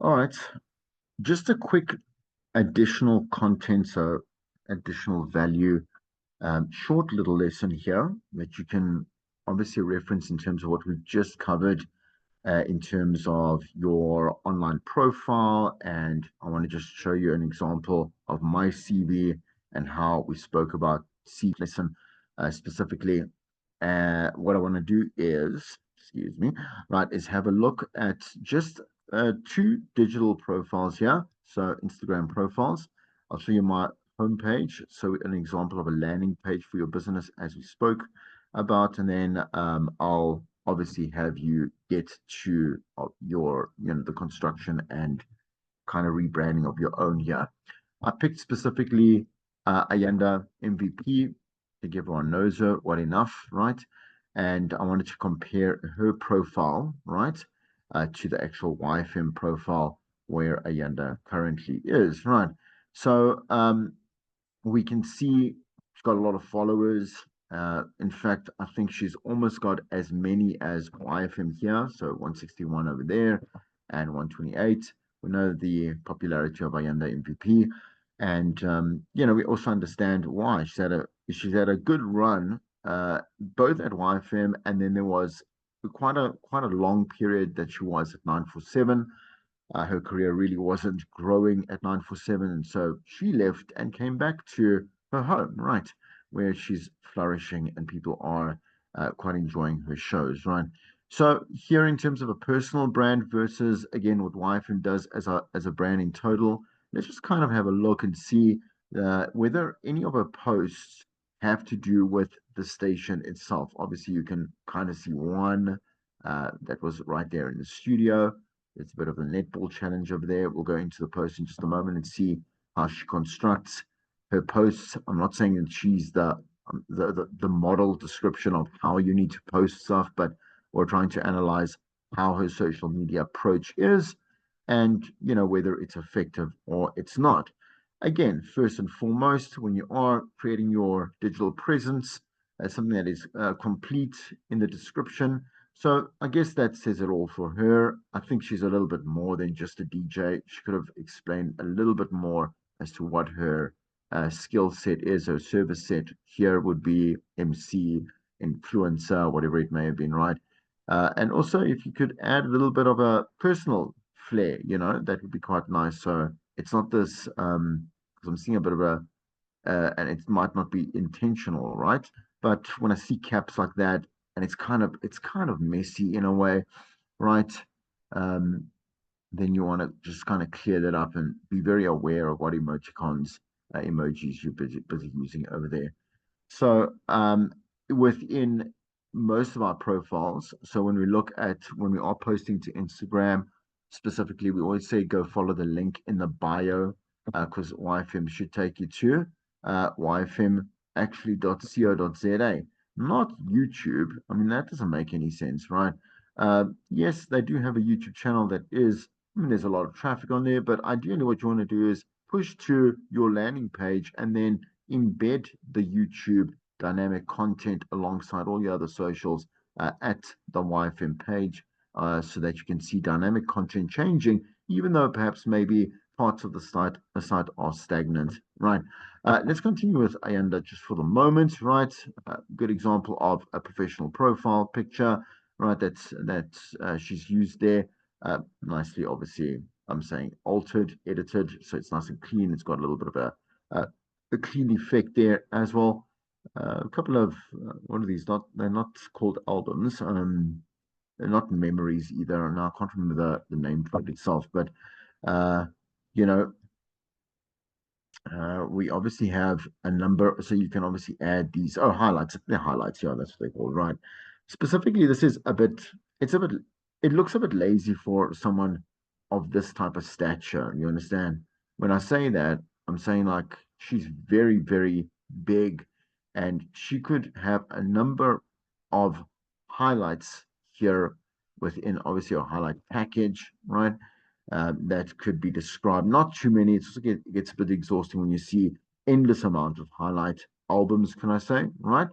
All right. Just a quick additional content, so additional value, short little lesson here that you can obviously reference in terms of what we've just covered in terms of your online profile. And I want to just show you an example of my CV and how we spoke about CV lesson specifically. What I want to do is, excuse me, right, is have a look at just two digital profiles here. So Instagram profiles. I'll show you my homepage. So an example of a landing page for your business as we spoke about, and then I'll obviously have you get to your, the construction and kind of rebranding of your own here. I picked specifically Ayanda MVP. I think everyone knows her well enough, right? And I wanted to compare her profile, right, to the actual YFM profile where Ayanda currently is, right? So we can see she's got a lot of followers. In fact, I think she's almost got as many as YFM here, so 161 over there and 128. We know the popularity of Ayanda MVP, and we also understand why she's had a good run, both at YFM, and then there was quite a long period that she was at 947. Her career really wasn't growing at 947, and so she left and came back to her home, right, where she's flourishing and people are quite enjoying her shows, right. So here, in terms of a personal brand versus again what YFM does as a brand in total, let's just kind of have a look and see whether any of her posts have to do with the station itself. Obviously, you can kind of see one that was right there in the studio. It's a bit of a netball challenge over there. We'll go into the post in just a moment and see how she constructs her posts. I'm not saying that she's the model description of how you need to post stuff, but we're trying to analyze how her social media approach is, and whether it's effective or it's not. Again, first and foremost, when you are creating your digital presence, something that is complete in the description. So I guess that says it all for her. I think she's a little bit more than just a DJ. She could have explained a little bit more as to what her skill set is. Her service set here would be MC, influencer, whatever it may have been, right? And also, if you could add a little bit of a personal flair, that would be quite nice. So it's not this, because I'm seeing a bit of and it might not be intentional, right? But when I see caps like that, and it's kind of messy in a way, right? Um, then you want to just kind of clear that up and be very aware of what emojis you're busy using over there. So within most of our profiles, so when we are posting to Instagram specifically, we always say go follow the link in the bio, because YFM should take you to YFM actually.co.za, not YouTube. I mean, that doesn't make any sense, right? Yes, they do have a YouTube channel that is, I mean, there's a lot of traffic on there, but ideally what you want to do is push to your landing page and then embed the YouTube dynamic content alongside all your other socials at the YFM page, so that you can see dynamic content changing, even though perhaps maybe parts of the site are stagnant, right? Let's continue with Ayanda just for the moment, right? Good example of a professional profile picture, right? That's she's used there nicely, obviously. I'm saying altered, edited, so it's nice and clean. It's got a little bit of a clean effect there as well. A couple of what are these? They're not called albums. They're not memories either. And I can't remember the name for it itself, but uh, you know, we obviously have a number, so you can obviously add these. Oh, highlights. They're highlights. Yeah, that's what they call, right? Specifically, this is a bit. It's a bit. It looks a bit lazy for someone of this type of stature. You understand? When I say that, I'm saying like she's very, very big, and she could have a number of highlights here within obviously a highlight package, right? That could be described. Not too many. It gets a bit exhausting when you see endless amount of highlight albums, can I say, right?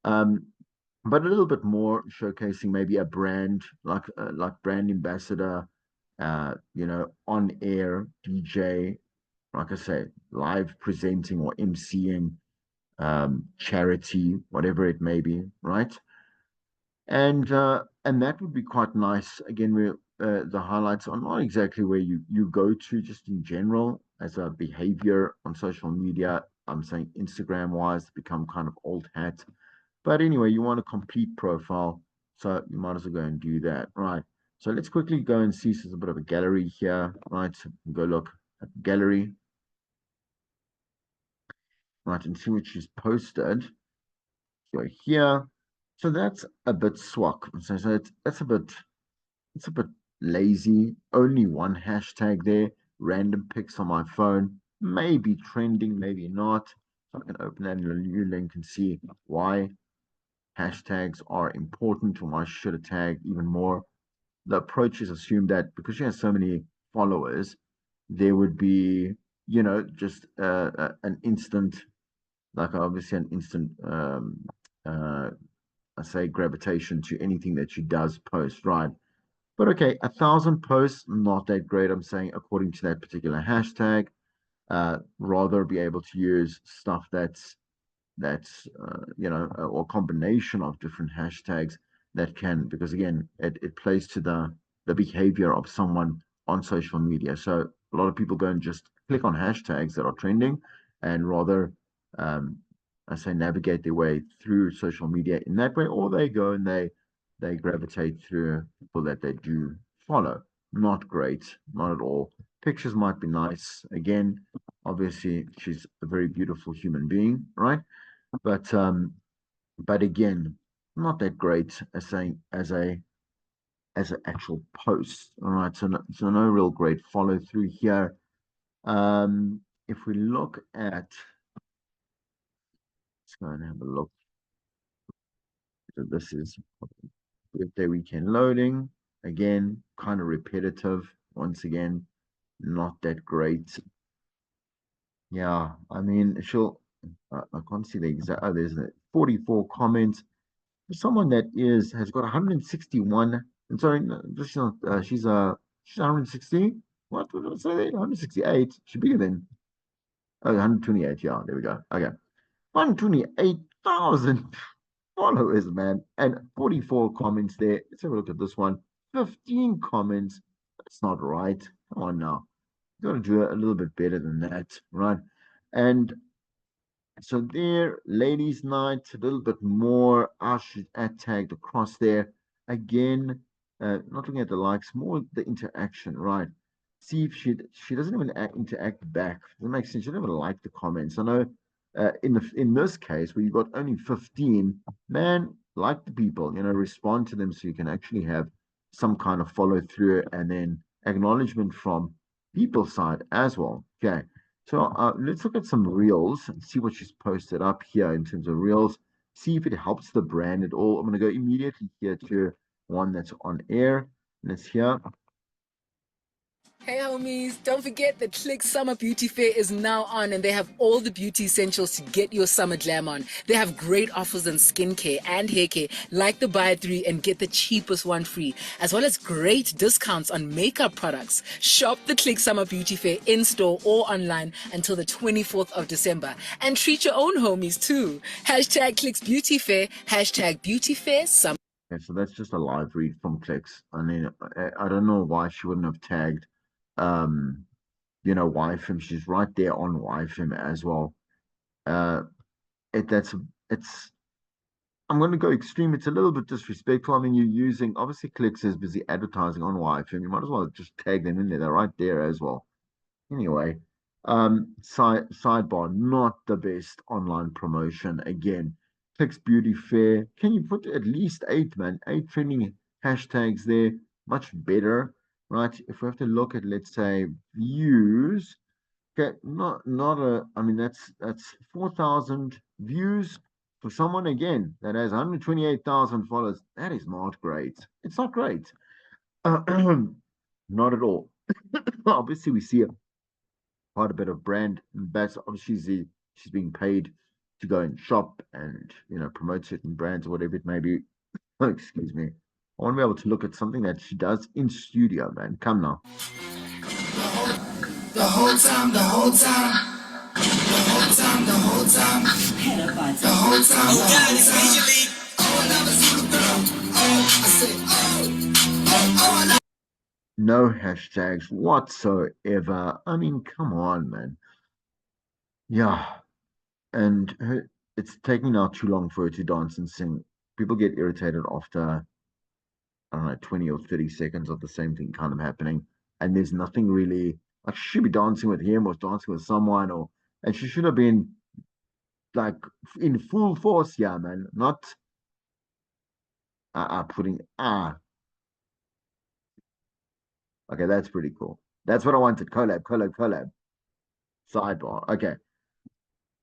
Um, but a little bit more showcasing maybe a brand like brand ambassador, on air DJ, like I say, live presenting or MCing, charity, whatever it may be, right? And that would be quite nice. Again, the highlights are not exactly where you go to, just in general as a behavior on social media. I'm saying Instagram wise, become kind of old hat. But anyway, you want a complete profile, so you might as well go and do that, right? So let's quickly go and see. So there's a bit of a gallery here, right? So go look at the gallery, right, and see what she's posted. Go here. So that's a bit swak. So it's a bit lazy. Only one hashtag there. Random pics on my phone. Maybe trending, maybe not. So I can open that in a new link and see why hashtags are important and why should a tag even more. The approach is assumed that because she has so many followers, there would be, just an instant, like obviously an instant, uh, I say gravitation to anything that she does post, right? But okay, 1,000 posts, not that great. I'm saying according to that particular hashtag, rather be able to use stuff that's or combination of different hashtags that can, because again, it plays to the behavior of someone on social media. So a lot of people go and just click on hashtags that are trending, and rather, um, I say, navigate their way through social media in that way, or they go and they gravitate through people that they do follow. Not great, not at all. Pictures might be nice. Again, obviously, she's a very beautiful human being, right? But but again, not that great as saying as an actual post. All right, so no real great follow through here. If we look at, let's go and have a look. So this is birthday weekend loading. Again, kind of repetitive. Once again, not that great. Yeah, I mean, I can't see the exact. Oh, there's 44 comments. For someone that has got 161, and sorry, no, she's not, she's 160. What did I say there? 168. She's bigger than 128. Yeah, there we go. Okay, 128,000 followers, man, and 44 comments there. Let's have a look at this one. 15 comments. That's not right. Come on now. You got to do a little bit better than that, right? And so there, ladies' night, a little bit more. I should add tagged across there. Again, not looking at the likes, more the interaction, right? See if she doesn't even interact back. Doesn't make sense. She doesn't even like the comments. I know in this case where you got only 15, man, like the people, respond to them so you can actually have some kind of follow through and then acknowledgement from people's side as well. Okay. So let's look at some reels and see what she's posted up here in terms of reels. See if it helps the brand at all. I'm going to go immediately here to one that's on air. And it's here. Hey homies, don't forget that Click Summer Beauty Fair is now on and they have all the beauty essentials to get your summer glam on. They have great offers on skincare and hair care, like the buy three and get the cheapest one free, as well as great discounts on makeup products. Shop the Click Summer Beauty Fair in store or online until the 24th of December. And treat your own homies too. Hashtag Clicks Beauty Fair, hashtag Beauty Fair Summer. Okay, so that's just a live read from Clicks. I mean, I don't know why she wouldn't have tagged, um, YFM. She's right there on YFM as well. Uh, it that's it's I'm going to go extreme. It's a little bit disrespectful. I mean, you're using obviously Clicks is busy advertising on YFM. You might as well just tag them in there. They're right there as well. Anyway, sidebar, not the best online promotion. Again, Clicks Beauty Fair. Can you put at least eight, man? Eight trending hashtags there. Much better, right? If we have to look at, let's say, views. Okay, not a. I mean, that's 4,000 views for someone again that has 128,000 followers. That is not great. It's not great. Uh, not at all. Obviously, we see quite a bit of brand. That's obviously she's being paid to go and shop and promote certain brands or whatever it may be. Oh, excuse me. I want to be able to look at something that she does in studio, man. Come now. The whole time, the whole time, the whole time, the whole time, the whole time, the whole time. Oh, I never see a girl. Oh, I say, No hashtags whatsoever. I mean, come on, man. Yeah. And it's taking now too long for her to dance and sing. People get irritated after, I don't know, 20 or 30 seconds of the same thing kind of happening. And there's nothing really like she should be dancing with him or dancing with someone, or and she should have been like in full force, yeah, man. Not putting okay, that's pretty cool. That's what I wanted. Collab, collab, collab. Sidebar. Okay.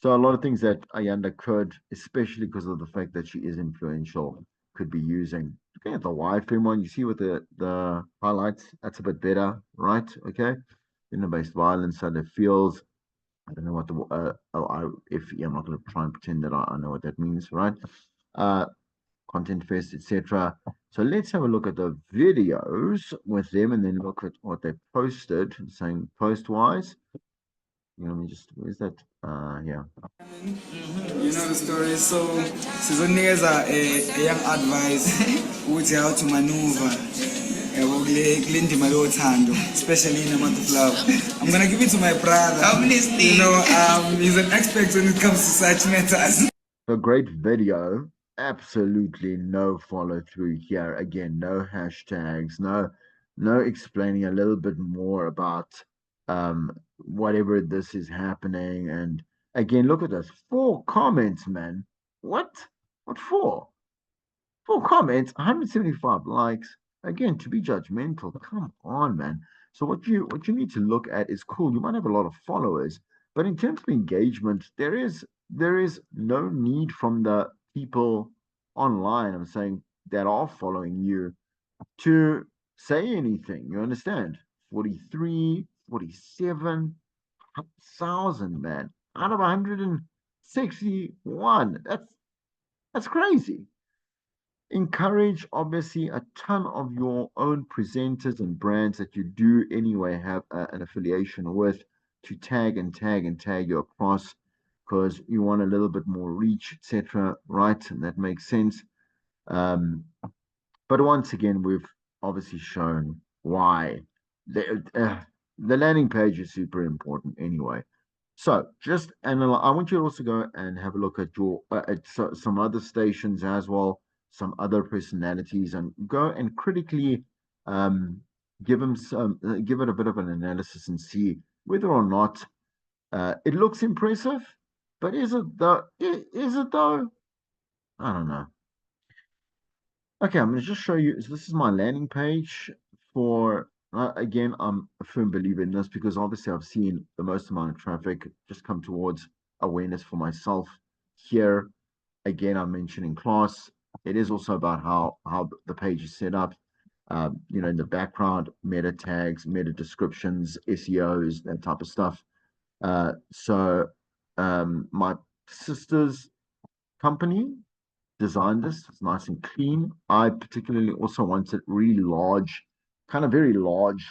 So a lot of things that Ayanda could, especially because of the fact that she is influential, could be using. Looking at the wireframe one, you see with the highlights, that's a bit better, right? Okay. Inner-based violence, so it feels. I don't know what the if yeah, I'm not going to try and pretend that I know what that means, right? Uh, Content Fest, etc. So let's have a look at the videos with them, and then look at what they posted, saying post-wise. Let me just, where's that? Yeah. you know the story. So, sizonikeza a young advice ukuthi how to maneuver. Especially in a month of love. I'm gonna give it to my brother. I'm listening. You know, he's an expert when it comes to such matters. So great video. Absolutely no follow through here. Again, no hashtags, no explaining a little bit more about whatever this is happening. And again, look at this. 4 comments, man. What? What for? 4 comments, 175 likes. Again, to be judgmental. Come on, man. So what you need to look at is cool. You might have a lot of followers, but in terms of engagement, there is no need from the people online, I'm saying, that are following you to say anything. You understand? 43, 47,000, man, out of 161. That's crazy. Encourage obviously a ton of your own presenters and brands that you do anyway have an affiliation with to tag and tag and tag you across, because you want a little bit more reach, etc., right? And that makes sense. um but once again, we've obviously shown why the landing page is super important anyway. So just analyze. I want you to also go and have a look at some other stations as well, some other personalities, and go and critically um, give it a bit of an analysis and see whether or not it looks impressive. But is it though? Is it though? I don't know. Okay, I'm going to just show you. So this is my landing page for, again, I'm a firm believer in this because obviously I've seen the most amount of traffic just come towards awareness for myself here. Again, I mentioned in class, it is also about how the page is set up. In the background, meta tags, meta descriptions, SEOs, that type of stuff. So my sister's company designed this. It's nice and clean. I particularly also wanted really large, kind of very large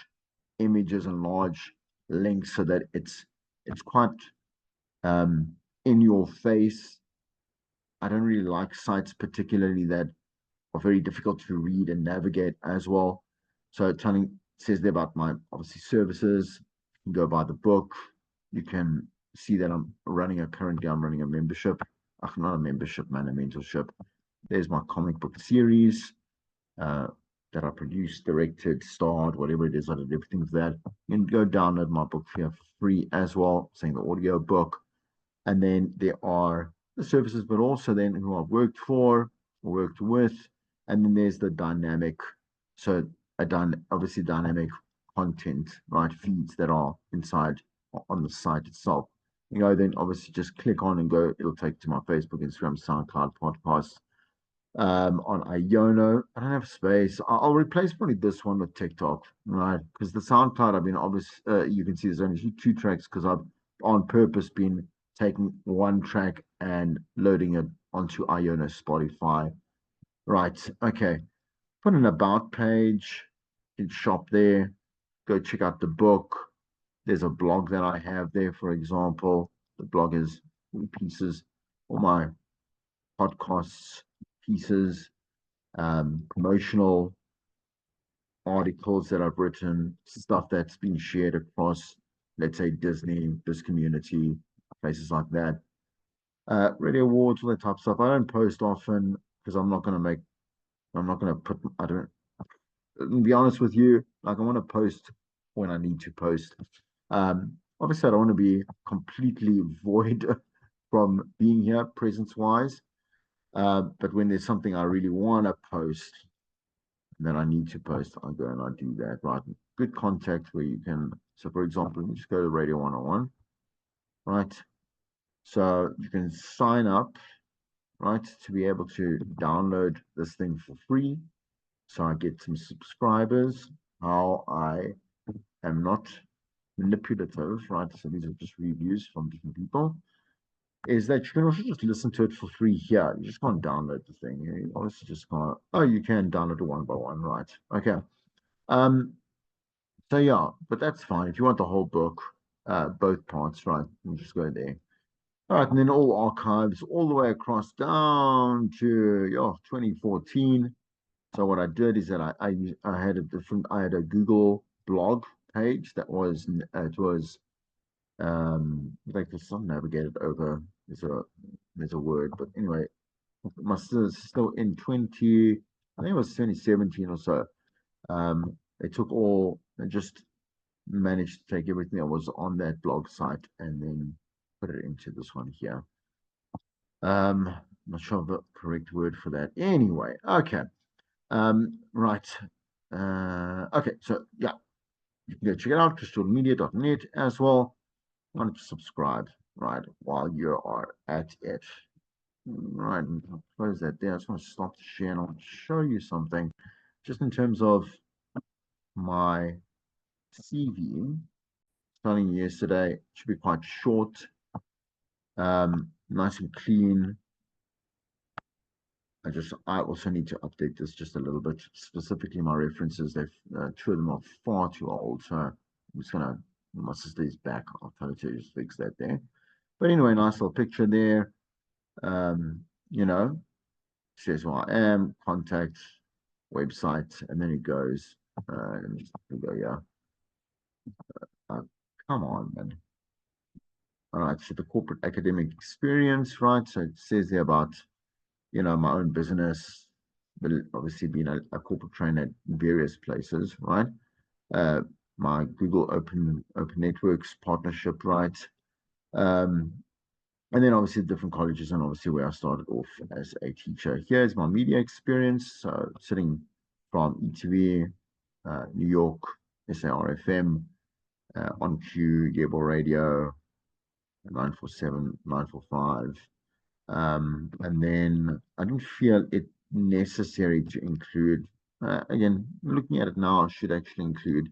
images and large links so that it's quite um, in your face. I don't really like sites particularly that are very difficult to read and navigate as well. So telling says there about my obviously services. You can go buy the book. You can see that I'm running a membership. Not a membership, man, a mentorship. There's my comic book series uh, that I produced, directed, starred, whatever it is. I did everything with that. You can go download my book here for free as well, saying the audio book. And then there are the services, but also then who I've worked for or worked with. And then there's the dynamic. So obviously dynamic content, right? Feeds that are inside on the site itself. Then obviously just click on and go, it'll take to my Facebook, Instagram, SoundCloud, podcast, on Iono. I don't have space. I'll replace probably this one with TikTok, right? Because the SoundCloud, I've been obvious. You can see there's only 2 tracks because I've on purpose been taking one track and loading it onto Iono Spotify. Right. Okay. put an about page, you can shop there, go check out the book. There's a blog that I have there, for example. The blog is pieces, all my podcasts, pieces, promotional articles that I've written, stuff that's been shared across, let's say, Disney, this community, places like that. Radio awards, all that type of stuff. I don't post often because I'm not going to put, I don't, to be honest with you, like I want to post when I need to post. Obviously, I don't want to be completely void from being here presence wise. But when there's something I really want to post, then I need to post, I go and I do that, right? Good contact where you can, so for example, you just go to Radio 101, right? So you can sign up, right, to be able to download this thing for free. So I get some subscribers. How I am not manipulative, right? So these are just reviews from different people. Is that you can also just listen to it for free here. You just can't download the thing. You obviously just can't. Oh, you can download it one by one, right? Okay. Um, So yeah, but that's fine. If you want the whole book, both parts, right? You just go there. All right, and then all archives all the way across down to 2014. So what I did is that I had a Google blog page that was it was like there's some navigated over there's a word, but anyway, my still in 20 I think it was 2017 or so. They took all and just managed to take everything that was on that blog site and then put it into this one here. Not sure of the correct word for that. Anyway, okay. Right. Okay, so yeah, you can go check it out, crystalmedia.net as well. Why don't you subscribe, right, while you are at it. Right, and I'll close that there. I just want to stop the share and I'll show you something just in terms of my CV. Starting yesterday, it should be quite short, nice and clean. I also need to update this just a little bit, specifically my references. Two of them are far too old, so I'm just gonna, my sister is back, I'll tell her to just fix that there. But anyway, nice little picture there. You know, says who I am, contact, website, and then it goes, and just go, yeah. Come on, man. All right, so the corporate academic experience, right? So it says there about, my own business, but obviously being a corporate trainer at various places, right? Uh, my Google Open Networks partnership, right? Um, and then obviously different colleges and obviously where I started off as a teacher. Here's my media experience. So sitting from ETV, New York, SARFM, On Q, Yable Radio, 947, 945. And then I didn't feel it necessary to include, again, looking at it now, I should actually include,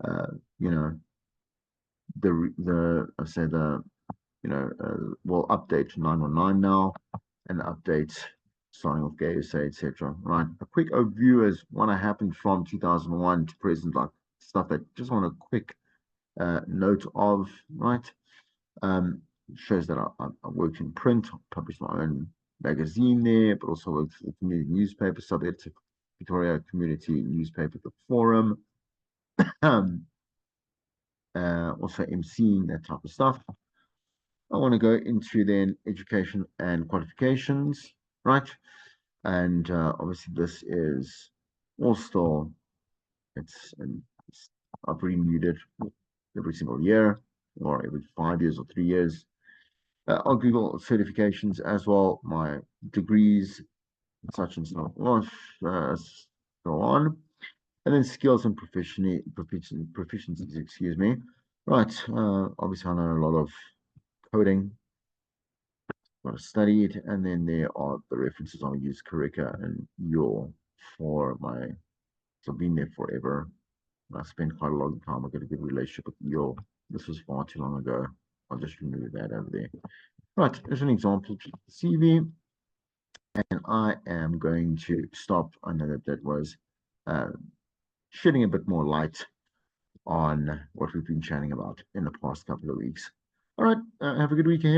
uh, you know, I said, well, update 919 now and update starting off GaySA, etc. Right. A quick overview as what happened from 2001 to present, like stuff that just want a quick note of, right? Shows that I worked in print, published my own magazine there, but also worked for the community newspaper, sub-editor Victoria Community Newspaper, The Forum, also emceeing, that type of stuff. I want to go into then education and qualifications, right? And obviously this is all still, I've renewed it every single year or every 5 years or 3 years. I'll Google certifications as well, my degrees, such and so on, so on. And then skills and proficiencies, excuse me. Right, obviously I know a lot of coding, what I studied, and then there are the references. I'll use Carica and Yule for so I've been there forever. I spent quite a long time. I got a good relationship with Yule. This was far too long ago. I'll just remove that over there. Right, here's an example CV, and I am going to stop. I know that was shedding a bit more light on what we've been chatting about in the past couple of weeks. All right, have a good week ahead.